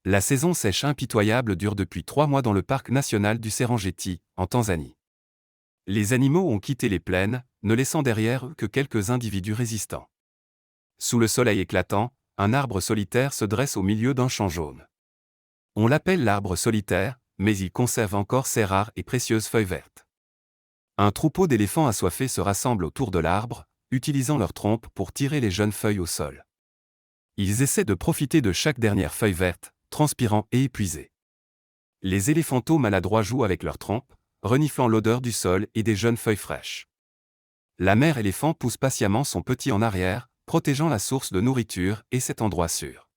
La saison sèche impitoyable dure depuis 3 mois dans le parc national du Serengeti, en Tanzanie. Les animaux ont quitté les plaines, ne laissant derrière eux que quelques individus résistants. Sous le soleil éclatant, un arbre solitaire se dresse au milieu d'un champ jaune. On l'appelle l'arbre solitaire, mais il conserve encore ses rares et précieuses feuilles vertes. Un troupeau d'éléphants assoiffés se rassemble autour de l'arbre, utilisant leurs trompes pour tirer les jeunes feuilles au sol. Ils essaient de profiter de chaque dernière feuille verte, transpirants et épuisés. Les éléphantaux maladroits jouent avec leurs trompes, reniflant l'odeur du sol et des jeunes feuilles fraîches. La mère éléphant pousse patiemment son petit en arrière, protégeant la source de nourriture et cet endroit sûr.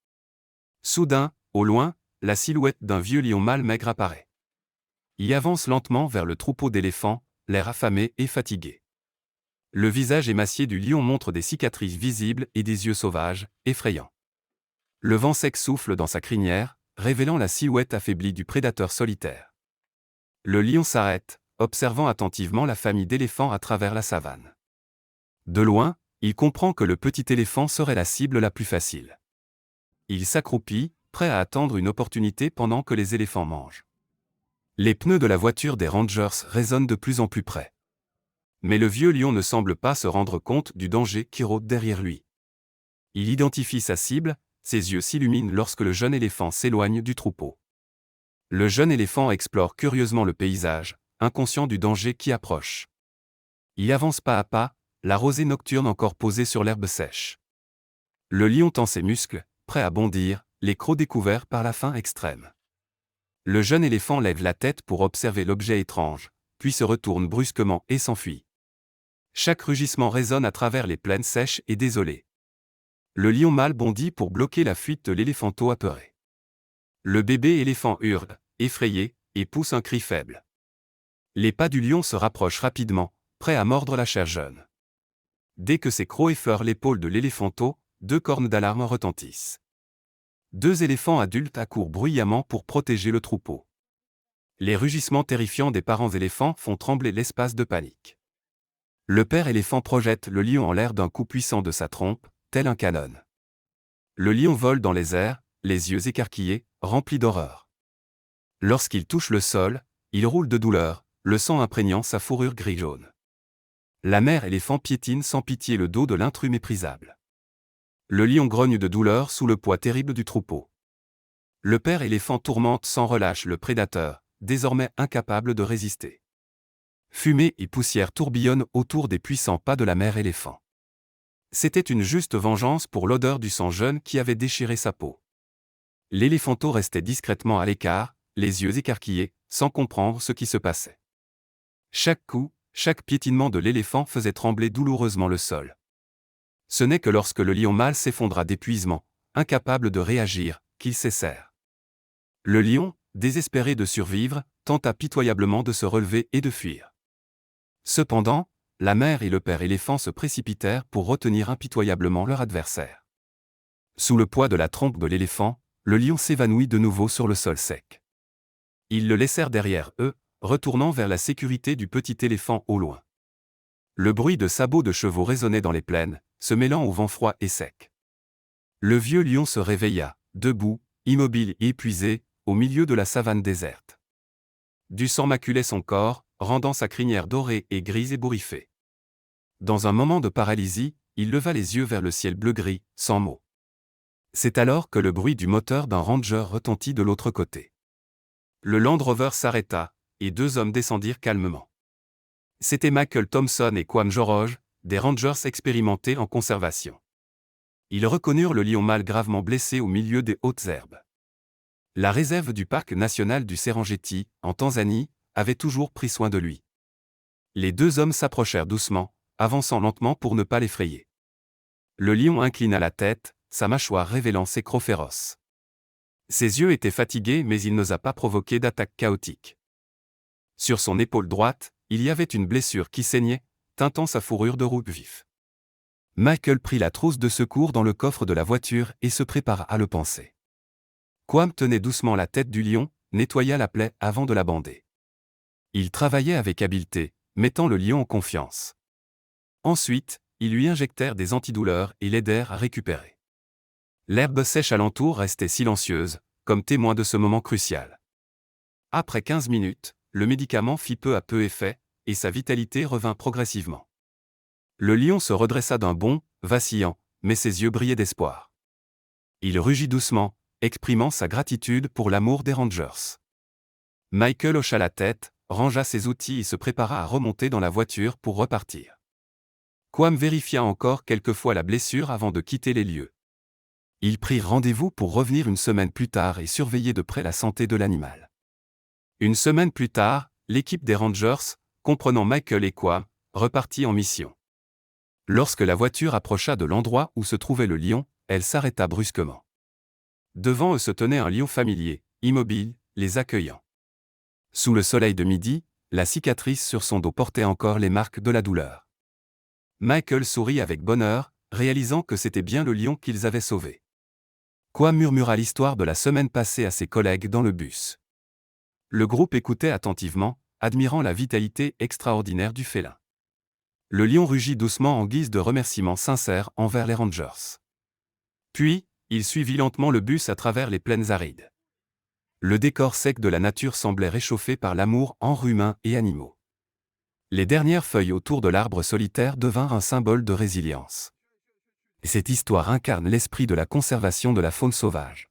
Soudain, au loin, la silhouette d'un vieux lion mâle maigre apparaît. Il avance lentement vers le troupeau d'éléphants, l'air affamé et fatigué. Le visage émacié du lion montre des cicatrices visibles et des yeux sauvages, effrayants. Le vent sec souffle dans sa crinière, révélant la silhouette affaiblie du prédateur solitaire. Le lion s'arrête, observant attentivement la famille d'éléphants à travers la savane. De loin, il comprend que le petit éléphant serait la cible la plus facile. Il s'accroupit, prêt à attendre une opportunité pendant que les éléphants mangent. Les pneus de la voiture des Rangers résonnent de plus en plus près. Mais le vieux lion ne semble pas se rendre compte du danger qui rôde derrière lui. Il identifie sa cible, ses yeux s'illuminent lorsque le jeune éléphant s'éloigne du troupeau. Le jeune éléphant explore curieusement le paysage, inconscient du danger qui approche. Il avance pas à pas, la rosée nocturne encore posée sur l'herbe sèche. Le lion tend ses muscles, prêt à bondir, les crocs découverts par la faim extrême. Le jeune éléphant lève la tête pour observer l'objet étrange, puis se retourne brusquement et s'enfuit. Chaque rugissement résonne à travers les plaines sèches et désolées. Le lion mâle bondit pour bloquer la fuite de l'éléphanteau apeuré. Le bébé éléphant hurle, effrayé, et pousse un cri faible. Les pas du lion se rapprochent rapidement, prêts à mordre la chair jeune. Dès que ses crocs effleurent l'épaule de l'éléphanteau, 2 cornes d'alarme retentissent. 2 éléphants adultes accourent bruyamment pour protéger le troupeau. Les rugissements terrifiants des parents éléphants font trembler l'espace de panique. Le père éléphant projette le lion en l'air d'un coup puissant de sa trompe, tel un canon. Le lion vole dans les airs, les yeux écarquillés, remplis d'horreur. Lorsqu'il touche le sol, il roule de douleur, le sang imprégnant sa fourrure gris-jaune. La mère éléphant piétine sans pitié le dos de l'intrus méprisable. Le lion grogne de douleur sous le poids terrible du troupeau. Le père éléphant tourmente sans relâche le prédateur, désormais incapable de résister. Fumée et poussière tourbillonnent autour des puissants pas de la mère éléphant. C'était une juste vengeance pour l'odeur du sang jeune qui avait déchiré sa peau. L'éléphanteau restait discrètement à l'écart, les yeux écarquillés, sans comprendre ce qui se passait. Chaque coup, chaque piétinement de l'éléphant faisait trembler douloureusement le sol. Ce n'est que lorsque le lion mâle s'effondra d'épuisement, incapable de réagir, qu'il cessèrent. Le lion, désespéré de survivre, tenta pitoyablement de se relever et de fuir. Cependant, la mère et le père éléphant se précipitèrent pour retenir impitoyablement leur adversaire. Sous le poids de la trompe de l'éléphant, le lion s'évanouit de nouveau sur le sol sec. Ils le laissèrent derrière eux, retournant vers la sécurité du petit éléphant au loin. Le bruit de sabots de chevaux résonnait dans les plaines, se mêlant au vent froid et sec. Le vieux lion se réveilla, debout, immobile et épuisé, au milieu de la savane déserte. Du sang maculait son corps, rendant sa crinière dorée et grise ébouriffée. Dans un moment de paralysie, il leva les yeux vers le ciel bleu-gris, sans mots. C'est alors que le bruit du moteur d'un Ranger retentit de l'autre côté. Le Land Rover s'arrêta, et 2 hommes descendirent calmement. C'étaient Michael Thompson et Kwame Joroge, des Rangers expérimentés en conservation. Ils reconnurent le lion mâle gravement blessé au milieu des hautes herbes. La réserve du parc national du Serengeti, en Tanzanie, avait toujours pris soin de lui. Les 2 hommes s'approchèrent doucement, avançant lentement pour ne pas l'effrayer. Le lion inclina la tête, sa mâchoire révélant ses crocs féroces. Ses yeux étaient fatigués mais il n'osa pas provoquer d'attaque chaotique. Sur son épaule droite, il y avait une blessure qui saignait, teintant sa fourrure de rouge vif. Michael prit la trousse de secours dans le coffre de la voiture et se prépara à le panser. Kwame tenait doucement la tête du lion, nettoya la plaie avant de la bander. Il travaillait avec habileté, mettant le lion en confiance. Ensuite, ils lui injectèrent des antidouleurs et l'aidèrent à récupérer. L'herbe sèche alentour restait silencieuse, comme témoin de ce moment crucial. Après 15 minutes, le médicament fit peu à peu effet, et sa vitalité revint progressivement. Le lion se redressa d'un bond, vacillant, mais ses yeux brillaient d'espoir. Il rugit doucement, exprimant sa gratitude pour l'amour des Rangers. Michael hocha la tête, rangea ses outils et se prépara à remonter dans la voiture pour repartir. Quam vérifia encore quelques fois la blessure avant de quitter les lieux. Ils prirent rendez-vous pour revenir une semaine plus tard et surveiller de près la santé de l'animal. Une semaine plus tard, l'équipe des Rangers, comprenant Michael et Quam, repartit en mission. Lorsque la voiture approcha de l'endroit où se trouvait le lion, elle s'arrêta brusquement. Devant eux se tenait un lion familier, immobile, les accueillant. Sous le soleil de midi, la cicatrice sur son dos portait encore les marques de la douleur. Michael sourit avec bonheur, réalisant que c'était bien le lion qu'ils avaient sauvé. Quam murmura l'histoire de la semaine passée à ses collègues dans le bus. Le groupe écoutait attentivement, admirant la vitalité extraordinaire du félin. Le lion rugit doucement en guise de remerciement sincère envers les Rangers. Puis, il suivit lentement le bus à travers les plaines arides. Le décor sec de la nature semblait réchauffé par l'amour entre humains et animaux. Les dernières feuilles autour de l'arbre solitaire devinrent un symbole de résilience. Cette histoire incarne l'esprit de la conservation de la faune sauvage.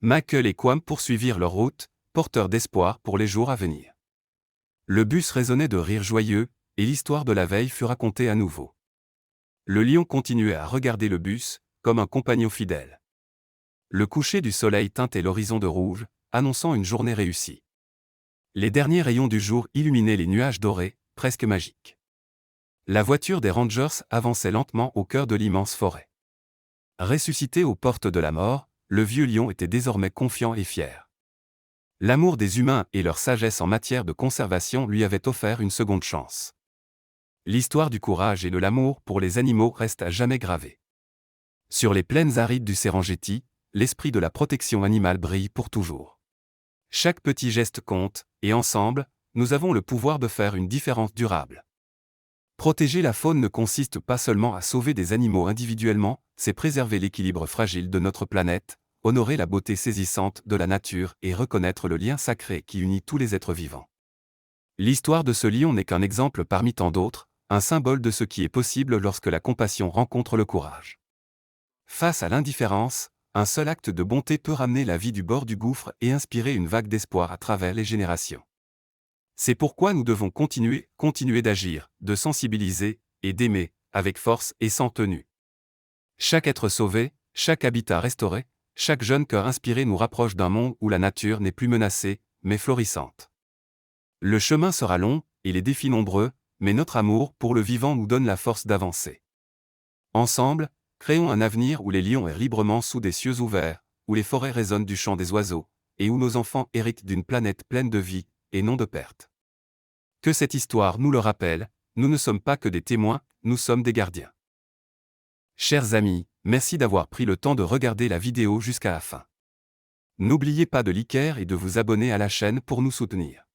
Michael et Quam poursuivirent leur route, porteurs d'espoir pour les jours à venir. Le bus résonnait de rires joyeux, et l'histoire de la veille fut racontée à nouveau. Le lion continuait à regarder le bus, comme un compagnon fidèle. Le coucher du soleil teintait l'horizon de rouge, annonçant une journée réussie. Les derniers rayons du jour illuminaient les nuages dorés, presque magiques. La voiture des Rangers avançait lentement au cœur de l'immense forêt. Ressuscité aux portes de la mort, le vieux lion était désormais confiant et fier. L'amour des humains et leur sagesse en matière de conservation lui avaient offert une seconde chance. L'histoire du courage et de l'amour pour les animaux reste à jamais gravée. Sur les plaines arides du Serengeti, l'esprit de la protection animale brille pour toujours. Chaque petit geste compte, et ensemble, nous avons le pouvoir de faire une différence durable. Protéger la faune ne consiste pas seulement à sauver des animaux individuellement, c'est préserver l'équilibre fragile de notre planète, honorer la beauté saisissante de la nature et reconnaître le lien sacré qui unit tous les êtres vivants. L'histoire de ce lion n'est qu'un exemple parmi tant d'autres, un symbole de ce qui est possible lorsque la compassion rencontre le courage. Face à l'indifférence, un seul acte de bonté peut ramener la vie du bord du gouffre et inspirer une vague d'espoir à travers les générations. C'est pourquoi nous devons continuer d'agir, de sensibiliser, et d'aimer, avec force et sans tenue. Chaque être sauvé, chaque habitat restauré, chaque jeune cœur inspiré nous rapproche d'un monde où la nature n'est plus menacée, mais florissante. Le chemin sera long, et les défis nombreux, mais notre amour pour le vivant nous donne la force d'avancer. Ensemble, créons un avenir où les lions errent librement sous des cieux ouverts, où les forêts résonnent du chant des oiseaux, et où nos enfants héritent d'une planète pleine de vie, et non de perte. Que cette histoire nous le rappelle, nous ne sommes pas que des témoins, nous sommes des gardiens. Chers amis, merci d'avoir pris le temps de regarder la vidéo jusqu'à la fin. N'oubliez pas de liker et de vous abonner à la chaîne pour nous soutenir.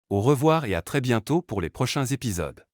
Au revoir et à très bientôt pour les prochains épisodes.